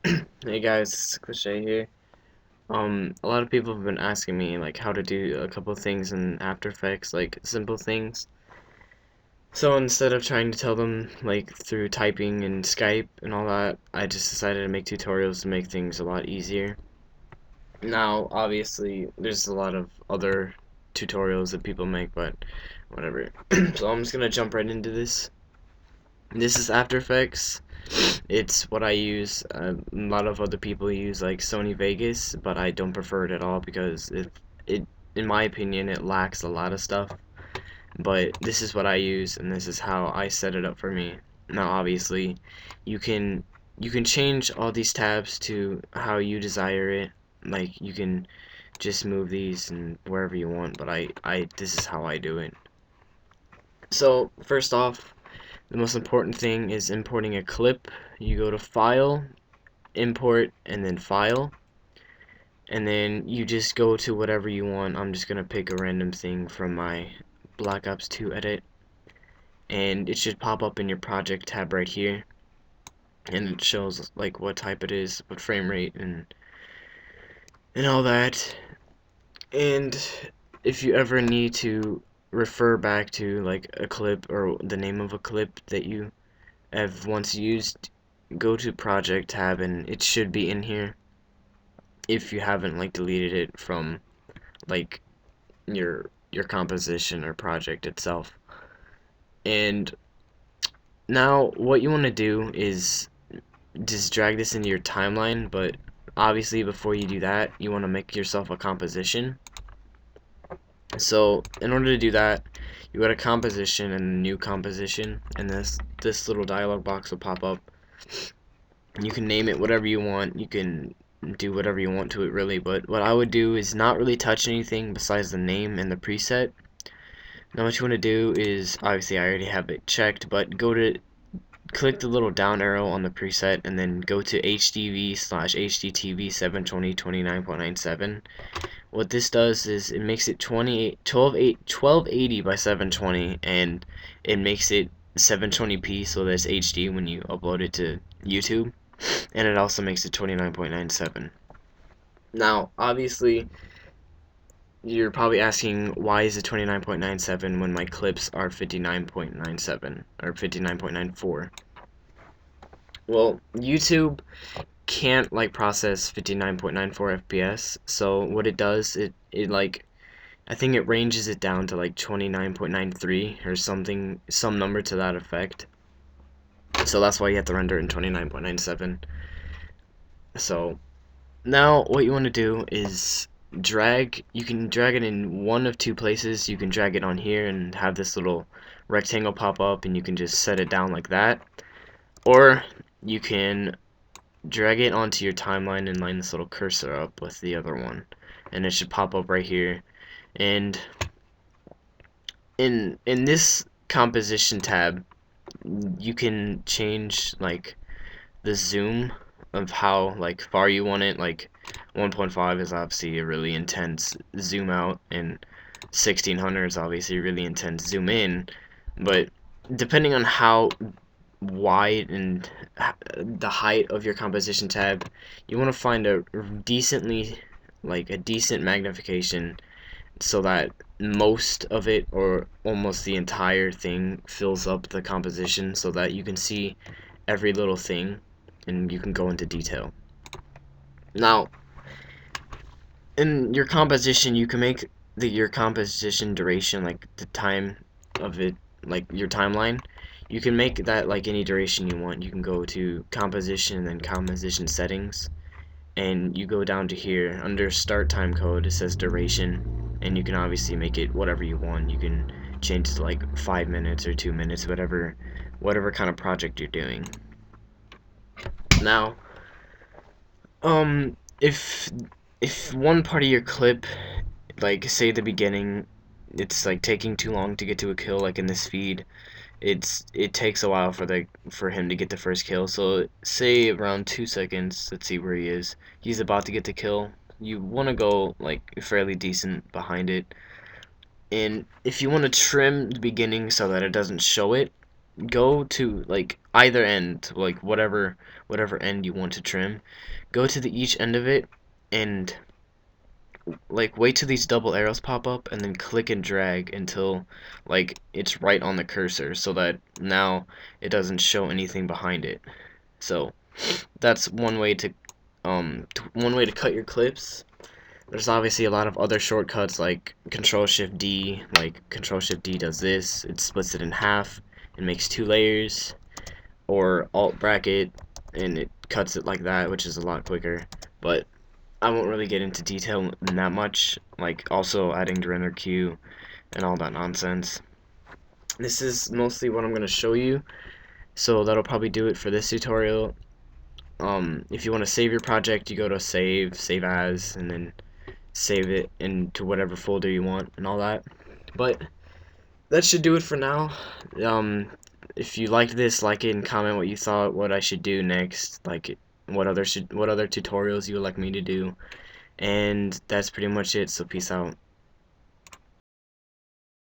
Hey guys, it's Clisshh here. A lot of people have been asking me like how to do a couple things in After Effects, like simple things. So instead of trying to tell them like through typing and Skype and all that, I just decided to make tutorials to make things a lot easier. Now, obviously, there's a lot of other tutorials that people make, but whatever. So I'm just gonna jump right into this. This is After Effects. It's what I use. A lot of other people use like Sony Vegas, but I don't prefer it at all because it in my opinion, it lacks a lot of stuff. But this is what I use, and this is how I set it up for me. Now, obviously, you can you can change all these tabs to how you desire it. Like you can just move these and wherever you want, but I this is how I do it. So first off, the most important thing is importing a clip. You go to File, Import, and then File, and then you just go to whatever you want. I'm just gonna pick a random thing from my Black Ops 2 edit, and it should pop up in your project tab right here, and it shows like what type it is, what frame rate, and all that. And if you ever need to refer back to like a clip or the name of a clip that you have once used, go to project tab and it should be in here if you haven't like deleted it from like your composition or project itself. And now what you want to do is just drag this into your timeline, but obviously before you do that you want to make yourself a composition. So in order to do that, you go to composition and new composition, and this little dialog box will pop up. You can name it whatever you want. You can do whatever you want to it really, but what I would do is not really touch anything besides the name and the preset. Now what you want to do is, obviously I already have it checked, but click the little down arrow on the preset and then go to HDV/HDTV 720 What this does is it makes it 1280 by 720, and it makes it 720p, so that's HD when you upload it to YouTube, and it also makes it 29.97. Now, obviously, you're probably asking why is it 29.97 when my clips are 59.97 or 59.94. Well, YouTube can't like process 59.94 FPS, so what it does, it like I think it ranges it down to like 29.93 or something, some number to that effect. So that's why you have to render it in 29.97. So now what you want to do is you can drag it in one of two places. You can drag it on here and have this little rectangle pop up, and you can just set it down like that. Or you can drag it onto your timeline and line this little cursor up with the other one, and it should pop up right here. And in this composition tab, you can change like the zoom of how like far you want it. Like 1.5 is obviously a really intense zoom out, and 1600 is obviously a really intense zoom in. But depending on how wide and the height of your composition tab, you want to find a decent magnification so that most of it or almost the entire thing fills up the composition so that you can see every little thing and you can go into detail. Now, in your composition, you can make your composition duration, like the time of it, like your timeline. You can make that like any duration you want. You can go to composition and then composition settings, and you go down to here under start time code. It says duration, and you can obviously make it whatever you want. You can change it to like 5 minutes or 2 minutes, whatever kind of project you're doing. Now, if one part of your clip, like say at the beginning, it's like taking too long to get to a kill, like in this feed, it takes a while for him to get the first kill. So say around 2 seconds, let's see where he is. He's about to get the kill. You want to go like fairly decent behind it, and if you want to trim the beginning so that it doesn't show it, go to like either end, like whatever end you want to trim. Go to the each end of it and like wait till these double arrows pop up and then click and drag until like it's right on the cursor so that now it doesn't show anything behind it. So that's one way to cut your clips. There's obviously a lot of other shortcuts like Control Shift D. Like Control Shift D does this. It splits it in half and makes 2 layers. Or Alt bracket and it cuts it like that, which is a lot quicker. But I won't really get into detail in that much. Like also adding the render queue and all that nonsense. This is mostly what I'm going to show you. So that'll probably do it for this tutorial. If you want to save your project, you go to save as, and then save it into whatever folder you want and all that. But that should do it for now. If you liked this, like it and comment what you thought, what I should do next, like what other tutorials you would like me to do. And that's pretty much it, so peace out.